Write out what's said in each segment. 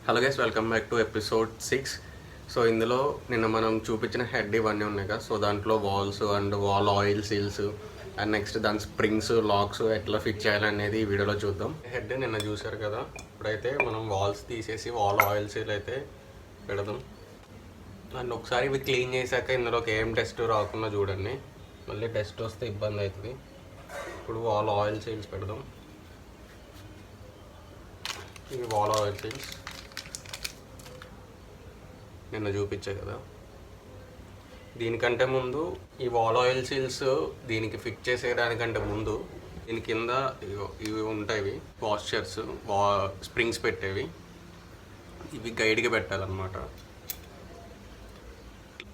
Hello guys, welcome back to episode 6. So ఇందులో నిన్న మనం చూపించిన హెడ్ ఇవన్నీ ఉన్నాయి కదా. సో దాంట్లో valves and valve oil seals and next దాని స్ప్రింగ్స్ లాక్స్ ఎట్లా ఫిట్ చేయాలనేది ఈ వీడియోలో చూద్దాం. హెడ్ నిన్న చూసారు కదా. ఇప్పుడైతే మనం వాల్స్ తీసేసి వాల్ ఆయిల్ సీల్ అయితే పెడదాం. అండ్ ఒకసారి ఇవి క్లీన్ చేశాక ఇందులోకి ఏం డస్ట్ రాకుండా చూడండి. మళ్ళీ డస్ట్ వస్తే ఇబ్బంది అవుతుంది. ఇప్పుడు వాల్ ఆయిల్ సీల్స్ పెడదాం. ఇవి వాల్ ఆయిల్ సీల్స్ నిన్న చూపించా కదా. దీనికంటే ముందు ఈ వాల్ ఆయిల్ సీల్స్ దీనికి ఫిట్ చేసేదానికంటే ముందు దీని కింద ఇవి ఉంటాయి వాషర్స్, స్ప్రింగ్స్ పెట్టేవి. ఇవి గైడ్గా పెట్టాలన్నమాట.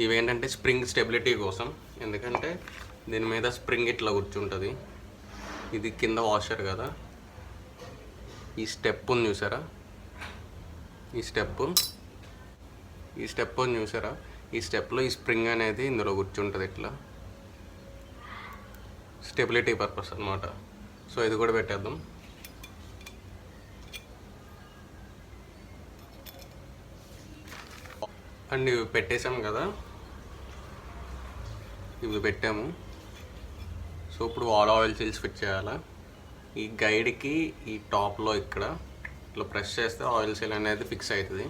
ఇవేంటంటే స్ప్రింగ్ స్టెబిలిటీ కోసం. ఎందుకంటే దీని మీద స్ప్రింగ్ ఇట్లా కూర్చుంటుంది. ఇది కింద వాషర్ కదా. ఈ స్టెప్ ఉంది చూసారా, ఈ స్టెప్ ఉంది చూసారా. ఈ స్టెప్లో ఈ స్ప్రింగ్ అనేది ఇందులో కూర్చుంటుంది ఇట్లా, స్టెబిలిటీ పర్పస్ అనమాట. సో ఇది కూడా పెట్టేద్దాం. అండ్ ఇవి పెట్టేసాం కదా, ఇవి పెట్టాము. సో ఇప్పుడు వాల్ ఆయిల్ సీల్స్ ఫిట్ చేయాలా. ఈ గైడ్కి ఈ టాప్లో ఇక్కడ ఇట్లా ప్రెస్ చేస్తే ఆయిల్ సీల్ అనేది ఫిక్స్ అవుతుంది.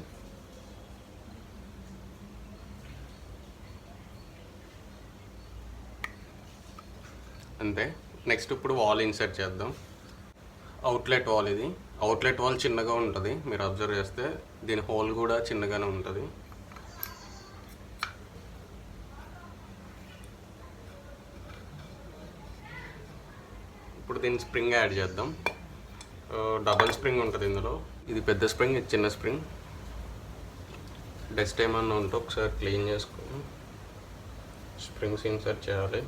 అంతే. నెక్స్ట్ ఇప్పుడు వాల్ ఇన్సర్ట్ చేద్దాం. అవుట్లెట్ వాల్ ఇది. అవుట్లెట్ వాల్ చిన్నగా ఉంటుంది, మీరు అబ్జర్వ్ చేస్తే దీని హోల్ కూడా చిన్నగానే ఉంటుంది. ఇప్పుడు దీని స్ప్రింగ్ యాడ్ చేద్దాం. డబల్ స్ప్రింగ్ ఉంటుంది ఇందులో. ఇది పెద్ద స్ప్రింగ్, ఇది చిన్న స్ప్రింగ్. డస్ట్ ఏమన్నా ఉంటే ఒకసారి క్లీన్ చేసుకొని స్ప్రింగ్స్ ఇన్సర్ట్ చేయాలి.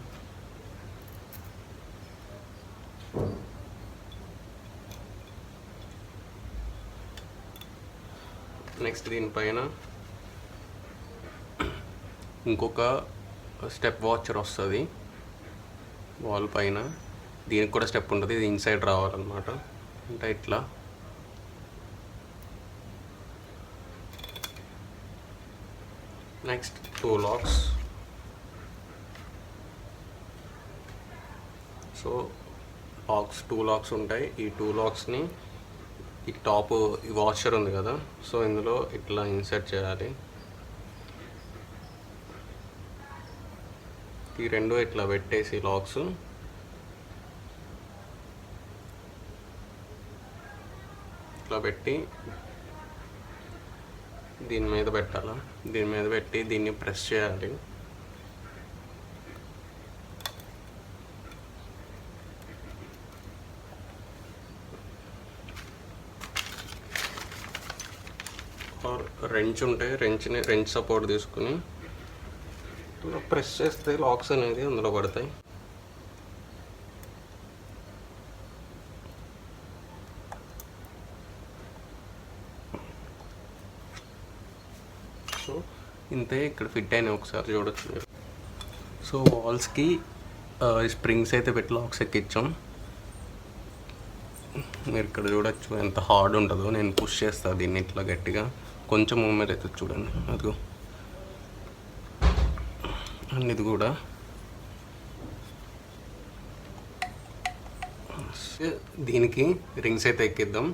నెక్స్ట్ దీనిపైన ఇంకొక స్టెప్ వాచర్ వస్తుంది వాల్ పైన. దీనికి కూడా స్టెప్ ఉంటుంది. ఇది ఇన్సైడ్ రావాలన్నమాట. అంటే ఇట్లా నెక్స్ట్ 2 లాక్స్. సో 2 లాక్స్ ఉంటాయి. ఈ 2 లాక్స్ని ఈ టాప్ ఈ వాషర్ ఉంది కదా, సో ఇందులో ఇట్లా ఇన్సర్ట్ చేయాలి. ఈ రెండు ఇట్లా పెట్టేసి లాక్స్ ఇట్లా పెట్టి దీని మీద పెట్టాలా. దీని మీద పెట్టి దీన్ని ప్రెస్ చేయాలి. రెంచ్ ఉంటే రెంచ్ సపోర్ట్ తీసుకుని ప్రెస్ చేస్తే లాక్స్ అనేది అందులో పడతాయి. సో ఇంతే, ఇక్కడ ఫిట్ అయినాయి. ఒకసారి చూడొచ్చు మీరు. సో వాల్స్కి స్ప్రింగ్స్ అయితే పెట్టి లాక్స్ ఎక్కించాం. మీరు ఇక్కడ చూడొచ్చు ఎంత హార్డ్ ఉంటుందో. నేను పుష్ చేస్తాను దీన్ని ఇట్లా గట్టిగా. కొంచెం మూమెంట్ అయితే చూడండి, అదిగో. అండ్ ఇది కూడా దీనికి రింగ్స్ అయితే ఎక్కిద్దాం.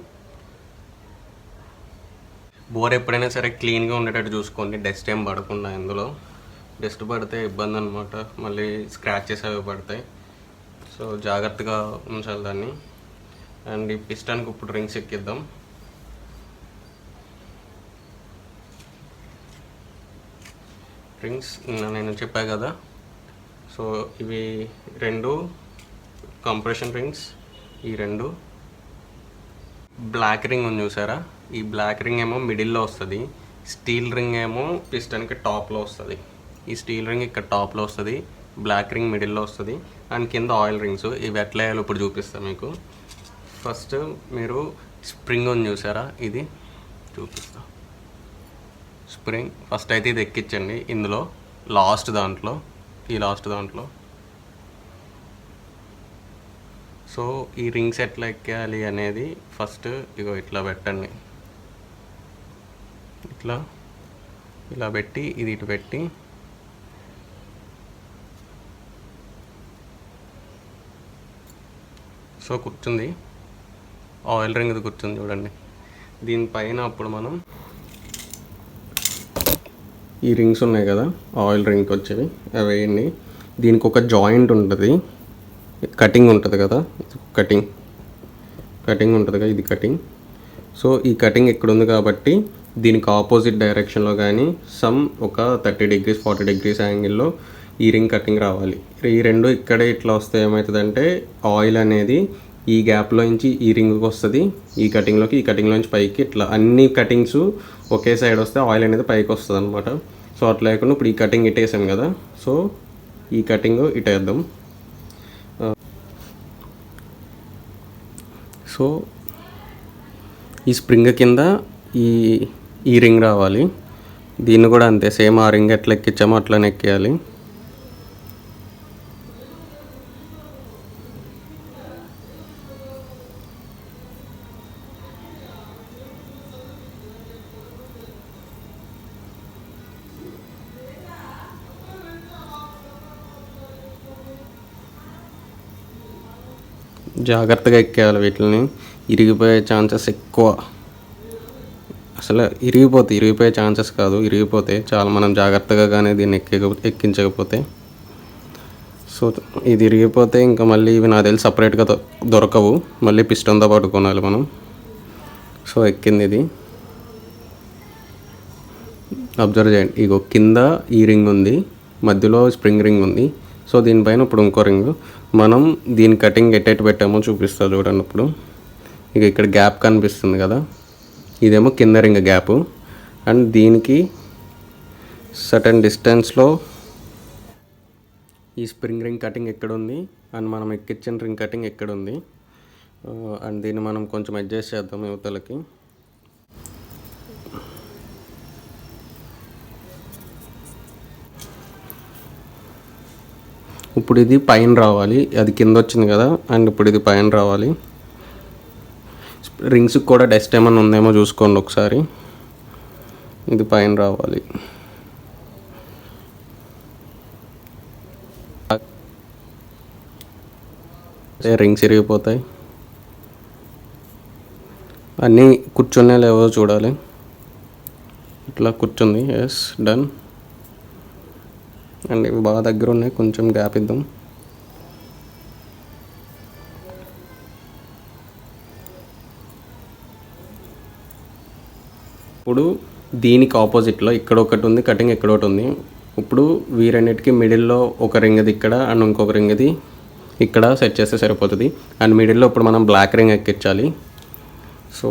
బోర్ ఎప్పుడైనా సరే క్లీన్గా ఉండేటట్టు చూసుకోండి, డస్ట్ ఏం పడకుండా. ఇందులో డస్ట్ పడితే ఇబ్బంది అనమాట, మళ్ళీ స్క్రాచెస్ అవి పడతాయి. సో జాగ్రత్తగా ఉంచాలి దాన్ని. అండ్ ఈ పిస్టన్కి ఇప్పుడు రింగ్స్ ఎక్కిద్దాం. రింగ్స్ నేను చెప్పా కదా. సో ఇవి 2 కంప్రెషన్ రింగ్స్. ఈ 2 బ్లాక్ రింగ్ ఉంది చూసారా. ఈ బ్లాక్ రింగ్ ఏమో మిడిల్లో వస్తుంది. స్టీల్ రింగ్ ఏమో పిస్టన్కి టాప్లో వస్తుంది. ఈ స్టీల్ రింగ్ ఇక్కడ టాప్లో వస్తుంది, బ్లాక్ రింగ్ మిడిల్లో వస్తుంది. అండ్ కింద ఆయిల్ రింగ్స్. ఇవి ఎట్లా వేయాలో ఇప్పుడు చూపిస్తాను మీకు. ఫస్ట్ మీరు స్ప్రింగ్ ఉంది చూసారా, ఇది చూపిస్తా. స్ప్రింగ్ ఫస్ట్ అయితే ఇది ఎక్కించండి ఇందులో లాస్ట్ దాంట్లో, ఈ లాస్ట్ దాంట్లో. సో ఈ రింగ్స్ ఎట్లా ఎక్కాలి అనేది ఫస్ట్ ఇగో ఇట్లా పెట్టండి. ఇట్లా ఇలా పెట్టి ఇది ఇటు పెట్టి సో కూర్చుంది. ఆయిల్ రింగ్ కూర్చుంది చూడండి. దీనిపైన అప్పుడు మనం ఈ రింగ్స్ ఉన్నాయి కదా ఆయిల్ రింగ్కి వచ్చేవి అవి వేయండి. దీనికి ఒక జాయింట్ ఉంటుంది, కటింగ్ ఉంటుంది కదా, కటింగ్ ఉంటుంది కదా, ఇది కటింగ్. సో ఈ కటింగ్ ఇక్కడ ఉంది కాబట్టి దీనికి ఆపోజిట్ డైరెక్షన్లో కానీ ఒక 30 degrees 40 degrees యాంగిల్లో ఈ రింగ్ కటింగ్ రావాలి. ఈ రెండు ఇక్కడే ఇట్లా వస్తే ఏమవుతుందంటే ఆయిల్ అనేది ఈ గ్యాప్లో నుంచి ఈ రింగ్కి వస్తుంది, ఈ కటింగ్లో నుంచి పైకి, ఇట్లా అన్ని కటింగ్స్ ఒకే సైడ్ వస్తే ఆయిల్ అనేది పైకి వస్తుంది అనమాట. సో అట్లా లేకుండా ఇప్పుడు ఈ కటింగ్ ఇటేసాం కదా, సో ఈ కటింగ్ ఇటేద్దాం. సో ఈ స్ప్రింగ్ కింద ఈ రింగ్ రావాలి. దీన్ని కూడా అంతే, సేమ్ ఆ రింగ్ ఎట్లా ఎక్కించామో అట్లనే ఎక్కేయాలి. జాగ్రత్తగా ఎక్కేయాలి. వీటిని ఇరిగిపోయే ఛాన్సెస్ ఎక్కువ. అసలు ఇరిగిపోయే ఛాన్సెస్ కాదు, ఇరిగిపోతే చాలా మనం జాగ్రత్తగా కానీ దీన్ని ఎక్కించకపోతే. సో ఇది ఇరిగిపోతే ఇంకా మళ్ళీ ఇవి నాకు తెలిసి సపరేట్గా దొరకవు, మళ్ళీ పిస్టన్తో పట్టుకోవాలి మనం. సో ఎక్కింది ఇది. అబ్జర్వ్ చేయండి, ఇగో కింద ఈ రింగ్ ఉంది, మధ్యలో స్ప్రింగ్ రింగ్ ఉంది. సో దీనిపైన ఇప్పుడు ఇంకో రింగ్. మనం దీని కటింగ్ ఎట్టెట్టు పెట్టామో చూపిస్తా చూడండి. ఇప్పుడు ఇక ఇక్కడ గ్యాప్ కనిపిస్తుంది కదా, ఇదేమో కింద రింగ్ గ్యాప్, అండ్ దీనికి సర్టన్ డిస్టెన్స్లో ఈ స్ప్రింగ్ రింగ్ కటింగ్ ఎక్కడుంది అండ్ మనం ఎక్కించిన రింగ్ కటింగ్ ఎక్కడుంది. అండ్ దీన్ని మనం కొంచెం అడ్జస్ట్ చేద్దాం యువతలకి. ఇప్పుడు ఇది పైన రావాలి, అది కింద వచ్చింది కదా, అండ్ ఇప్పుడు ఇది పైన రావాలి. రింగ్స్కి కూడా డస్ట్ ఏమైనా ఉందేమో చూసుకోండి ఒకసారి. ఇది పైన రావాలి. రింగ్స్ ఇరిగిపోతాయి. అన్నీ కూర్చునే లేవో చూడాలి. ఇట్లా కూర్చుంది, ఎస్ డన్. అండ్ ఇవి బాగా దగ్గర ఉన్నాయి, కొంచెం గ్యాప్ ఇద్దాం. ఇప్పుడు దీనికి ఆపోజిట్లో ఇక్కడ ఒకటి ఉంది కటింగ్, ఇక్కడ ఒకటి ఉంది. ఇప్పుడు వీరన్నిటికీ మిడిల్లో ఒక రింగ్ది ఇక్కడ అండ్ ఇంకొక రింగ్ది ఇక్కడ సెట్ చేస్తే సరిపోతుంది. అండ్ మిడిల్లో ఇప్పుడు మనం బ్లాక్ రింగ్ ఎక్కించాలి. సో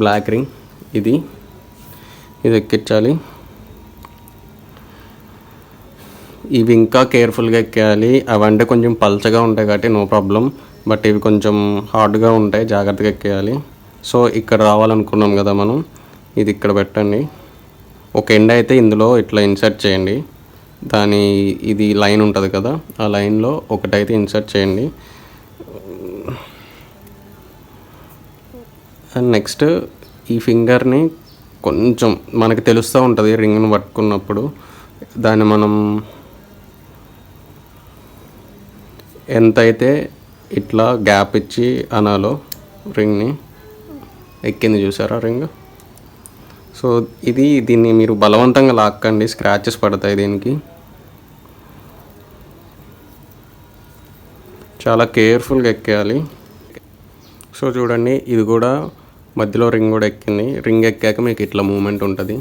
బ్లాక్ రింగ్ ఇది ఎక్కించాలి. ఇవి ఇంకా కేర్ఫుల్గా ఎక్కేయాలి. అవంటే కొంచెం పల్చగా ఉంటాయి కాబట్టి నో ప్రాబ్లం, బట్ ఇవి కొంచెం హార్డ్గా ఉంటాయి, జాగ్రత్తగా ఎక్కేయాలి. సో ఇక్కడ రావాలనుకున్నాం కదా మనం, ఇది ఇక్కడ పెట్టండి. ఒక ఎండ్ అయితే ఇందులో ఇట్లా ఇన్సర్ట్ చేయండి. ఇది లైన్ ఉంటుంది కదా, ఆ లైన్లో ఒకటైతే ఇన్సర్ట్ చేయండి. అండ్ నెక్స్ట్ ఈ ఫింగర్ని కొంచెం మనకి తెలుస్తూ ఉంటుంది రింగ్ను పట్టుకున్నప్పుడు, దాన్ని మనం ఎంతైతే ఇట్లా గ్యాప్ ఇచ్చి అనాలో రింగ్ని. ఎక్కింది చూసారా రింగ్. సో దీన్ని మీరు బలవంతంగా లాక్కండి, స్క్రాచెస్ పడతాయి దీనికి. చాలా కేర్ఫుల్గా ఎక్కేయాలి. సో చూడండి, ఇది కూడా మధ్యలో రింగ్ కూడా ఎక్కింది. రింగ్ ఎక్కాక మీకు ఇట్లా మూమెంట్ ఉంటుంది.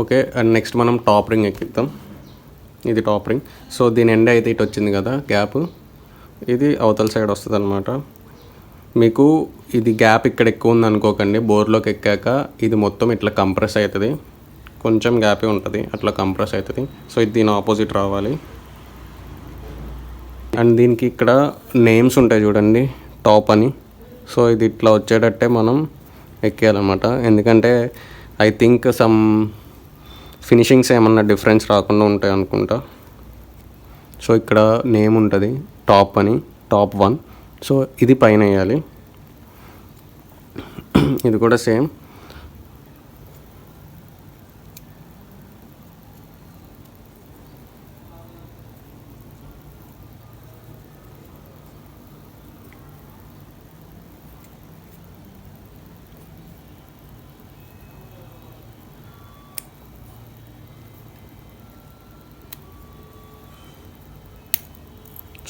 ఓకే, అండ్ నెక్స్ట్ మనం టాప్ రింగ్ ఎక్కిద్దాం. ఇది టాప్ రింగ్. సో దీని ఎండ్ అయితే ఇటు వచ్చింది కదా గ్యాప్, ఇది అవతల సైడ్ వస్తుంది అనమాట. మీకు ఇది గ్యాప్ ఇక్కడ ఎక్కువ ఉంది అనుకోకండి, బోర్లోకి ఎక్కాక ఇది మొత్తం ఇట్లా కంప్రెస్ అవుతుంది, కొంచెం గ్యాపే ఉంటుంది, అట్లా కంప్రెస్ అవుతుంది. సో ఇది దీని ఆపోజిట్ రావాలి. అండ్ దీనికి ఇక్కడ నేమ్స్ ఉంటాయి చూడండి, టాప్ అని. సో ఇది ఇట్లా వచ్చేటట్టే మనం ఎక్కేయాలన్నమాట, ఎందుకంటే ఐ థింక్ సమ్ ఫినిషింగ్స్ ఏమన్నా డిఫరెన్స్ రాకుండా ఉంటాయి అనుకుంటా. సో ఇక్కడ నేమ్ ఉంటుంది టాప్ అని, టాప్ 1. సో ఇది పైన వేయాలి. ఇది కూడా సేమ్.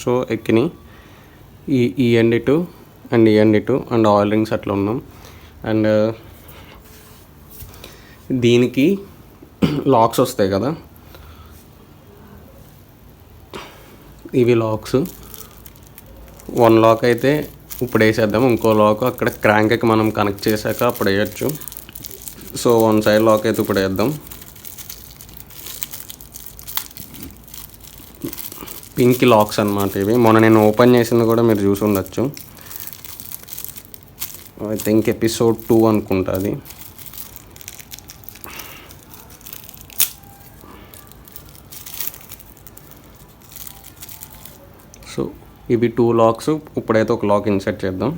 సో ఎక్కినాయి ఈ ఎండ్ ఇటు అండ్ ఈ ఎండ్ ఇటు అండ్ ఆయిల్ రింగ్స్ అట్లా ఉన్నాం. అండ్ దీనికి లాక్స్ వస్తాయి కదా, ఇవి లాక్స్. వన్ లాక్ అయితే ఇప్పుడు వేసేద్దాం, ఇంకో లాక్ అక్కడ క్రాంక్కి మనం కనెక్ట్ చేశాక అప్పుడు వేయచ్చు. సో వన్ సైడ్ లాక్ అయితే ఇప్పుడు వేద్దాం. పింక్ లాక్స్ అనమాట ఇవి. మొన్న నేను ఓపెన్ చేసింది కూడా మీరు చూసి ఉండొచ్చు. ఐ థింక్ ఎపిసోడ్ 2 అనుకుంటా అది. సో ఇవి 2 లాక్స్. ఇప్పుడైతే ఒక లాక్ ఇన్సర్ట్ చేద్దాం.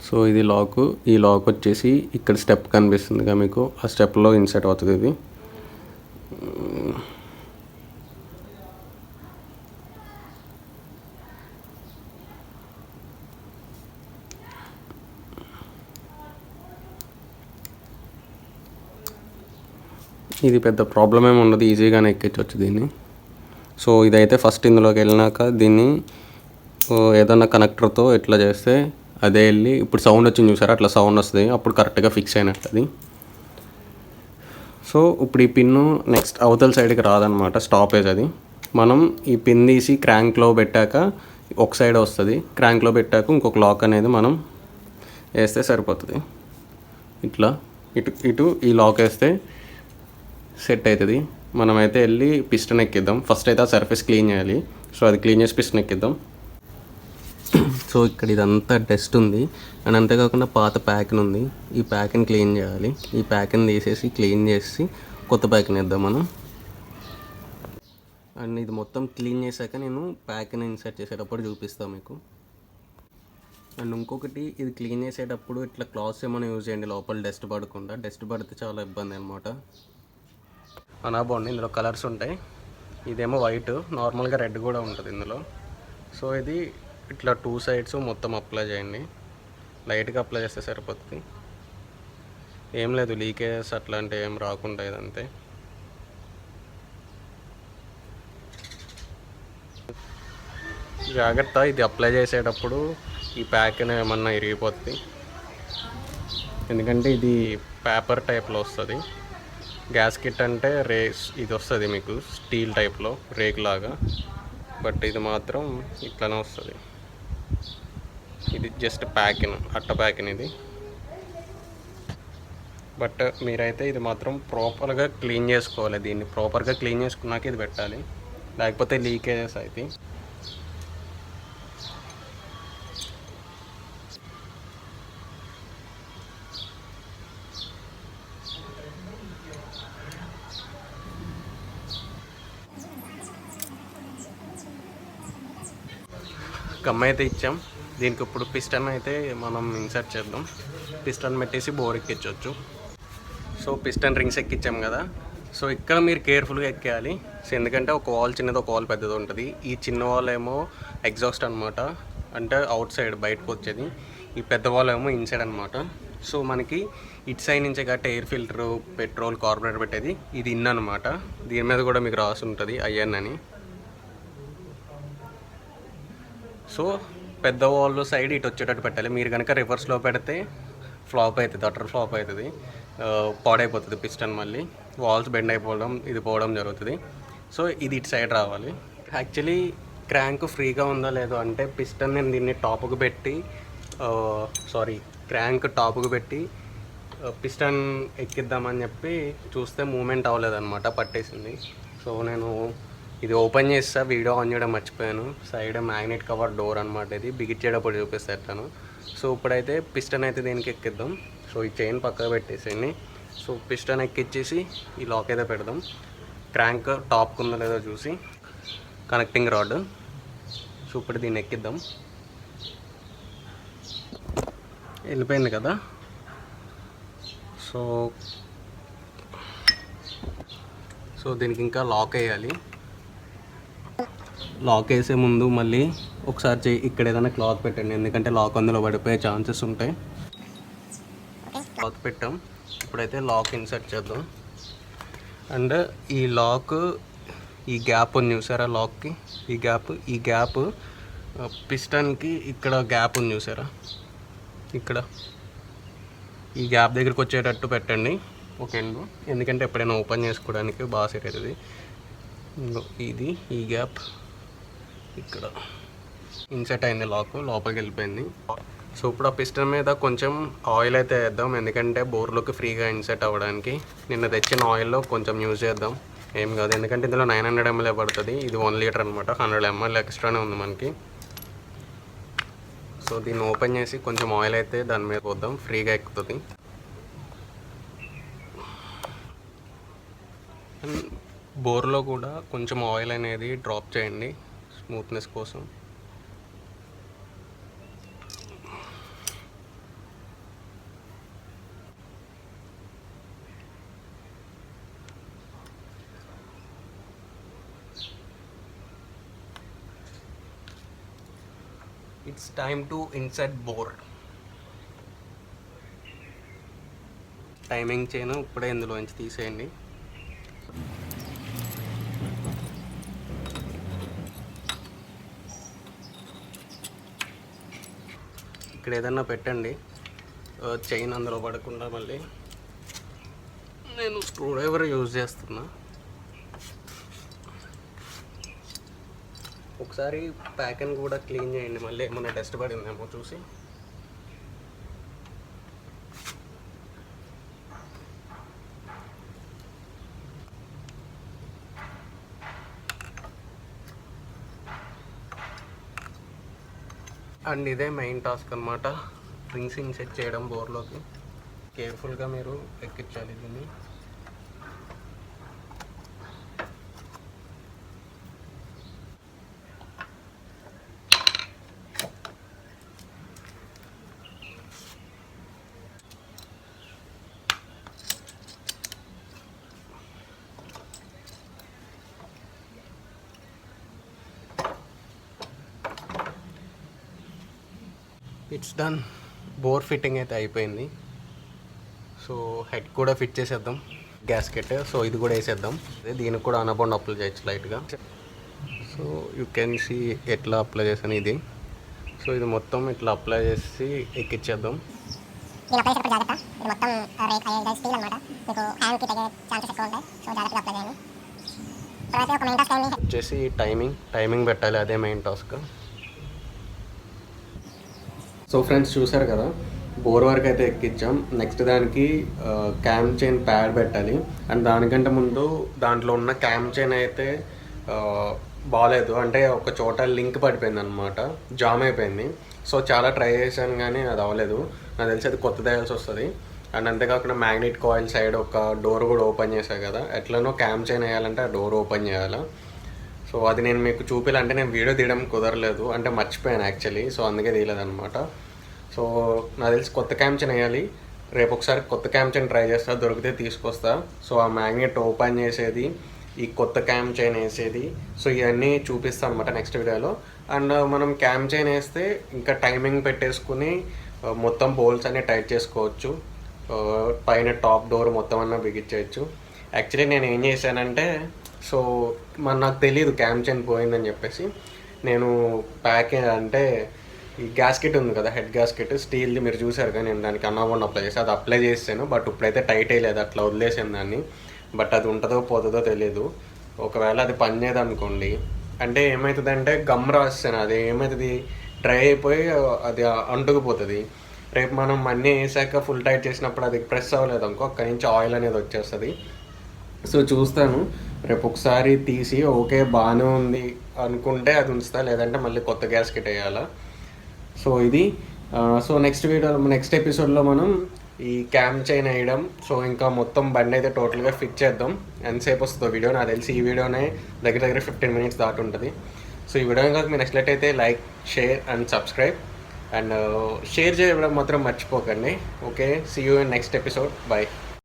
సో ఇది లాక్. ఈ లాక్ వచ్చేసి ఇక్కడ స్టెప్ కనిపిస్తుందిగా మీకు, ఆ స్టెప్లో ఇన్సర్ట్ అవుతుంది ఇది. ఇది పెద్ద ప్రాబ్లం ఏమి ఉండదు, ఈజీగానే ఎక్కించవచ్చు దీన్ని. సో ఇదైతే ఫస్ట్ ఇందులోకి వెళ్ళినాక దీన్ని ఏదన్నా కనెక్టర్తో ఇట్లా చేస్తే అదే వెళ్ళి, ఇప్పుడు సౌండ్ వచ్చింది చూసారా, అట్లా సౌండ్ వస్తుంది, అప్పుడు కరెక్ట్గా ఫిక్స్ అయినట్టు అది. సో ఇప్పుడు ఈ పిన్ను నెక్స్ట్ అవతల సైడ్కి రాదనమాట, స్టాపేజ్ అది. మనం ఈ పిన్ తీసి క్రాంక్లో పెట్టాక ఒక సైడ్ వస్తుంది, క్రాంక్లో పెట్టాక ఇంకొక లాక్ అనేది మనం వేస్తే సరిపోతుంది. ఇట్లా ఇటు ఇటు ఈ లాక్ వేస్తే సెట్ అవుతుంది. మనమైతే వెళ్ళి పిస్టన్ ఎక్కిద్దాం. ఫస్ట్ అయితే ఆ సర్ఫేస్ క్లీన్ చేయాలి. సో అది క్లీన్ చేసి పిస్టన్ ఎక్కిద్దాం. సో ఇక్కడ ఇదంతా డస్ట్ ఉంది అండ్ అంతేకాకుండా పాత ప్యాకిన్ ఉంది. ఈ ప్యాకిన్ క్లీన్ చేయాలి. ఈ ప్యాకిన్ తీసేసి క్లీన్ చేసి కొత్త ప్యాకిన్ వేద్దాం మనం. అండ్ ఇది మొత్తం క్లీన్ చేశాక నేను ప్యాకిన్ ఇన్సర్ట్ చేసేటప్పుడు చూపిస్తాను మీకు. అండ్ ఇంకొకటి, ఇది క్లీన్ చేసేటప్పుడు ఇట్లా క్లాత్స్ ఏమైనా యూజ్ చేయండి లోపల డస్ట్ పడకుండా. డస్ట్ పడితే చాలా ఇబ్బంది అనమాట. బాగుంది. ఇందులో కలర్స్ ఉంటాయి. ఇదేమో వైట్, నార్మల్గా రెడ్ కూడా ఉంటుంది ఇందులో. సో ఇది ఇట్లా 2 సైడ్స్ మొత్తం అప్లై చేయండి. లైట్గా అప్లై చేస్తే సరిపోతుంది. ఏం లేదు, లీకేజెస్ అట్లాంటివి ఏం రాకుండా ఇదంతే. జాగ్రత్త, ఇది అప్లై చేసేటప్పుడు ఈ ప్యాక్ ఏమన్నా ఇరిగిపోతుంది, ఎందుకంటే ఇది పేపర్ టైప్లో వస్తుంది. గ్యాస్ కిట్ అంటే ఇది వస్తుంది మీకు స్టీల్ టైప్లో రేక్ లాగా, బట్ ఇది మాత్రం ఇట్లానే వస్తుంది. ఇది జస్ట్ ప్యాకిన్, అట్ట ప్యాకిన్ ఇది. బట్ మీరైతే ఇది మాత్రం ప్రాపర్గా క్లీన్ చేసుకోవాలి. దీన్ని ప్రాపర్గా క్లీన్ చేసుకున్నాక ఇది పెట్టాలి, లేకపోతే లీకేజెస్ అవుతాయి. గమ్ అయితే ఇచ్చాం. దీనికి ఇప్పుడు పిస్టన్ అయితే మనం ఇన్సర్ట్ చేద్దాం. పిస్టన్ పెట్టేసి బోర్ ఎక్కించవచ్చు. సో పిస్టన్ రింగ్స్ ఎక్కించాం కదా. సో ఇక్కడ మీరు కేర్ఫుల్గా ఎక్కేయాలి. సో ఎందుకంటే ఒక వాల్ చిన్నది, ఒక వాల్ పెద్దది ఉంటుంది. ఈ చిన్న వాల్ ఏమో ఎగ్జాస్ట్ అనమాట, అంటే అవుట్ సైడ్ బయటకు వచ్చేది. ఈ పెద్ద వాల్ ఏమో ఇన్సైడ్ అనమాట. సో మనకి ఇటు సైడ్ నుంచే కాబట్టి ఎయిర్ ఫిల్టరు, పెట్రోల్, కార్బొరేటర్ పెట్టేది ఇది ఇన్ అనమాట. దీని మీద కూడా మీకు రాసి ఉంటుంది ఐఎన్ అని. సో పెద్ద వాల్ సైడ్ ఇటు వచ్చేటట్టు పెట్టాలి. మీరు కనుక రివర్స్లో పెడితే ఫ్లాప్ అవుతుంది, అటర్ ఫ్లాప్ అవుతుంది, పాడైపోతుంది పిస్టన్. మళ్ళీ వాల్స్ బెండ్ అయిపోవడం, ఇది పోవడం జరుగుతుంది. సో ఇది ఇటు సైడ్ రావాలి. యాక్చువల్లీ క్రాంక్ ఫ్రీగా ఉందో లేదో అంటే పిస్టన్ నేను దీన్ని టాప్కు పెట్టి క్రాంక్ టాప్కు పెట్టి పిస్టన్ ఎక్కిద్దామని చెప్పి చూస్తే మూమెంట్ అవ్వలేదన్నమాట, పట్టేసింది. సో నేను ఇది ఓపెన్ చేస్తా, వీడియో ఆన్ చేయడం మర్చిపోయాను. సైడ్ మ్యాగ్నెట్ కవర్ డోర్ అనమాట, ఇది బిగించేటప్పుడు చూపిస్తాను. సో ఇప్పుడైతే పిస్టన్ అయితే దీనికి ఎక్కిద్దాం. సో ఈ చైన్ పక్కకు పెట్టేసేయండి. సో పిస్టన్ ఎక్కిచ్చేసి ఈ లాక్ అయితే పెడదాం. క్రాంక్ టాప్కి ఉందో లేదో చూసి కనెక్టింగ్ రాడ్. సో ఇప్పుడు దీన్ని ఎక్కిద్దాం. వెళ్ళిపోయింది కదా. సో సో దీనికి ఇంకా లాక్ వేయాలి. లాక్ వేసే ముందు మళ్ళీ ఒకసారి ఇక్కడ ఏదైనా క్లాత్ పెట్టండి, ఎందుకంటే లాక్ అందులో పడిపోయే ఛాన్సెస్ ఉంటాయి. క్లాత్ పెట్టాం. ఇప్పుడైతే లాక్ ఇన్సర్ట్ చేద్దాం. అండ్ ఈ లాక్, ఈ గ్యాప్ ఉంది చూసారా లాక్కి, ఈ గ్యాప్ పిస్టన్కి ఇక్కడ గ్యాప్ ఉంది చూసారా, ఇక్కడ ఈ గ్యాప్ దగ్గరికి వచ్చేటట్టు పెట్టండి ఓకే అండి. ఎందుకంటే ఎప్పుడైనా ఓపెన్ చేసుకోవడానికి బాగా సెట్ అవుతుంది. ఇది ఈ గ్యాప్ ఇక్కడ ఇన్సెట్ అయింది, లాక్ లోపలికి వెళ్ళిపోయింది. సో ఇప్పుడు ఆ పిస్టన్ మీద కొంచెం ఆయిల్ అయితే వేద్దాం, ఎందుకంటే బోర్లోకి ఫ్రీగా ఇన్సెట్ అవ్వడానికి. నిన్న తెచ్చిన ఆయిల్లో కొంచెం యూజ్ చేద్దాం, ఏం కాదు. ఎందుకంటే ఇందులో 900 ml పడుతుంది, ఇది 1 లీటర్ అనమాట. 100 ml ఎక్స్ట్రానే ఉంది మనకి. సో దీన్ని ఓపెన్ చేసి కొంచెం ఆయిల్ అయితే దాని మీద పోద్దాం, ఫ్రీగా ఎక్కుతుంది. బోర్లో కూడా కొంచెం ఆయిల్ అనేది డ్రాప్ చేయండి స్మూత్నెస్ కోసం. It's time to insert bore. Timing chain ఇప్పుడే ఇందులోంచి తీసేయండి. ఇక్కడ ఏదన్నా పెట్టండి, చైన్ అందులో పడకుండా. మళ్ళీ నేను స్క్రూ డ్రైవర్ యూజ్ చేస్తున్నా. ఒకసారి ప్యాకెన్ కూడా క్లీన్ చేయండి, మళ్ళీ ఏమన్నా డస్ట్ పడిందేమో చూసి. అండ్ ఇదే మెయిన్ టాస్క్ అనమాట, రింగ్స్ ఇన్సెట్ చేయడం బోర్లోకి. కేర్ఫుల్గా మీరు ఎక్కించాలి దీన్ని. It's done. బోర్ ఫిట్టింగ్ అయితే అయిపోయింది. సో హెడ్ కూడా ఫిట్ చేసేద్దాం, గ్యాస్కెట్. సో ఇది కూడా వేసేద్దాం. దీనికి కూడా అనబౌండ్ అప్లై చేయొచ్చు లైట్గా. సో యూ కెన్ సీ ఎట్లా అప్లై చేశాను ఇది. సో ఇది మొత్తం ఇట్లా అప్లై చేసి ఎక్కించేద్దాం. వచ్చేసి టైమింగ్ పెట్టాలి, అదే మెయిన్ టాస్క్. సో ఫ్రెండ్స్ చూసారు కదా, బోర్ వరకు అయితే ఎక్కించాం. నెక్స్ట్ దానికి క్యామ్ చైన్ ప్యాడ్ పెట్టాలి. అండ్ దానికంటే ముందు దాంట్లో ఉన్న క్యామ్ చైన్ అయితే బాగాలేదు, అంటే ఒక చోట లింక్ పడిపోయింది అనమాట, జామ్ అయిపోయింది. సో చాలా ట్రై చేశాను కానీ అది అవ్వలేదు. నాకు తెలిసి అది కొత్త వేయాల్సి వస్తుంది. అండ్ అంతేకాకుండా మ్యాగ్నెట్ కాయిల్ సైడ్ ఒక డోర్ కూడా ఓపెన్ చేశాను కదా, ఎట్లనో క్యామ్ చైన్ వేయాలంటే ఆ డోర్ ఓపెన్ చేయాలా. సో అది నేను మీకు చూపించాలంటే నేను వీడియో తీయడం కుదరలేదు, అంటే మర్చిపోయాను యాక్చువల్లీ. సో అందుకే తీయలేదన్నమాట. సో నాకు తెలిసి కొత్త క్యామ్ చైన్ వేయాలి. రేపు ఒకసారి కొత్త క్యామ్ చైన్ ట్రై చేస్తా, దొరికితే తీసుకొస్తా. సో ఆ మ్యాగ్నెట్ ఓపెన్ చేసేది, ఈ కొత్త క్యామ్ చైన్ వేసేది, సో ఇవన్నీ చూపిస్తాను అనమాట నెక్స్ట్ వీడియోలో. అండ్ మనం క్యామ్ చైన్ వేస్తే ఇంకా టైమింగ్ పెట్టేసుకుని మొత్తం బోల్స్ అన్నీ టైట్ చేసుకోవచ్చు. పైన టాప్ డోర్ మొత్తం అన్నా బిగించేయచ్చు. యాక్చువల్లీ నేను ఏం చేశానంటే, సో నాకు తెలియదు క్యామ్ చైన్ పోయిందని చెప్పేసి, నేను అంటే ఈ గ్యాస్కెట్ ఉంది కదా, హెడ్ గ్యాస్కెట్ స్టీల్ది, మీరు చూసారు కానీ నేను దానికి అన్నబౌండ్ అప్లై చేసి అది అప్లై చేసాను. బట్ ఇప్పుడైతే టైట్ అయ్యలేదు, అట్లా వదిలేసాను దాన్ని. బట్ అది ఉంటుందో పోతుందో తెలియదు. ఒకవేళ అది పని చేయదు అనుకోండి, అంటే ఏమవుతుందంటే గమ్ రాస్తాను, అది ఏమవుతుంది డ్రై అయిపోయి అది అంటుకుపోతుంది. రేపు మనం అన్నీ వేసాక ఫుల్ టైట్ చేసినప్పుడు అది ప్రెస్ అవ్వలేదు అనుకో, అక్కడి నుంచి ఆయిల్ అనేది వచ్చేస్తుంది. సో చూస్తాను రేపు ఒకసారి తీసి ఓకే బాగానే ఉంది అనుకుంటే అది ఉంచుతా, లేదంటే మళ్ళీ కొత్త గ్యాస్కెట్ వేయాలా. సో ఇది సో నెక్స్ట్ ఎపిసోడ్లో మనం ఈ క్యామ్ చైన్ వేయడం, సో ఇంకా మొత్తం బండి అయితే టోటల్గా ఫిట్ చేద్దాం. ఎంతసేపు వస్తుందో వీడియో, నాకు తెలిసి ఈ వీడియోనే దగ్గర 15 minutes దాటి ఉంటుంది. సో ఈ వీడియో కనుక మీరు నచ్చినట్లయితే like, share and subscribe. And share చేయడం మాత్రం మర్చిపోకండి. Okay, see you in next episode. Bye.